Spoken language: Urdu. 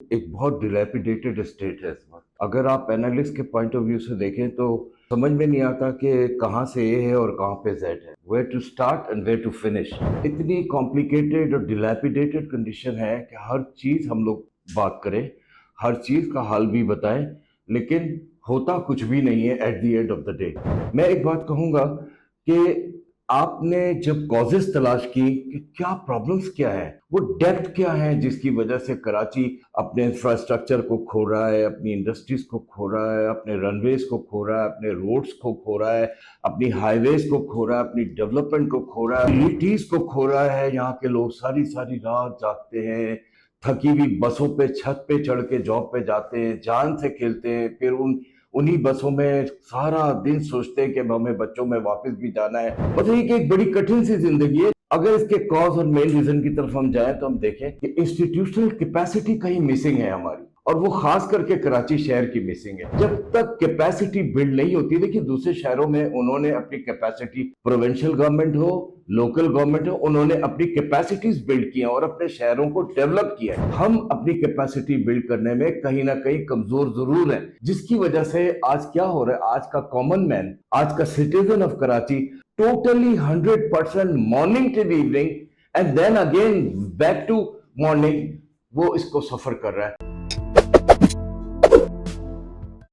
ایک بہت ڈیلیپیڈیٹڈ اسٹیٹ ہے اس وقت. اگر آپ اینالسٹ کے پوائنٹ آف ویو سے دیکھیں تو سمجھ میں نہیں آتا کہ کہاں سے اے ہے اور کہاں پہ زیڈ ہے, where to start and where to finish. اتنی کمپلیکیٹڈ اور ڈیلیپیڈیٹڈ کنڈیشن ہے کہ ہر چیز ہم لوگ بات کریں, ہر چیز کا حل بھی بتائیں, لیکن ہوتا کچھ بھی نہیں ہے at the end of the day. میں ایک بات کہوں گا کہ آپ نے جب کازز تلاش کی کہ کیا پرابلمز کیا ہے, وہ ڈیپتھ کیا ہے جس کی وجہ سے کراچی اپنے انفراسٹرکچر کو کھو رہا ہے, اپنی انڈسٹریز کو کھو رہا ہے, اپنے رن ویز کو کھو رہا ہے, اپنے روڈز کو کھو رہا ہے, اپنی ہائی ویز کو کھو رہا ہے, اپنی ڈیولپمنٹ کو کھو رہا ہے, سٹیز کو کھو رہا ہے. یہاں کے لوگ ساری ساری رات جاگتے ہیں, تھکی ہوئی بسوں پہ چھت پہ چڑھ کے جاب پہ جاتے ہیں, جان سے کھیلتے ہیں, پھر انہی بسوں میں سارا دن سوچتے ہیں کہ ہمیں بچوں میں واپس بھی جانا ہے. مطلب یہ کہ ایک بڑی کٹھن سی زندگی ہے. اگر اس کے کاز اور مین ریزن کی طرف ہم جائیں تو ہم دیکھیں کہ انسٹیٹیوشنل کیپیسٹی کہیں مسنگ ہے ہماری, اور وہ خاص کر کے کراچی شہر کی مسنگ ہے. جب تک کیپیسٹی بلڈ نہیں ہوتی, دیکھیے دوسرے شہروں میں انہوں نے اپنی کیپیسٹی, پروونشل گورنمنٹ ہو, لوکل گورنمنٹ ہو, انہوں نے اپنی کیپیسٹیز بلڈ کی ہیں اور اپنے شہروں کو ڈیولپ کیا ہے. ہم اپنی کیپیسٹی بلڈ کرنے میں کہیں نہ کہیں کمزور ضرور ہیں, جس کی وجہ سے آج کیا ہو رہا ہے, آج کا کامن مین, آج کا citizen of Karachi totally 100% morning to evening and then again back to morning, وہ اس کو سفر کر رہا ہے.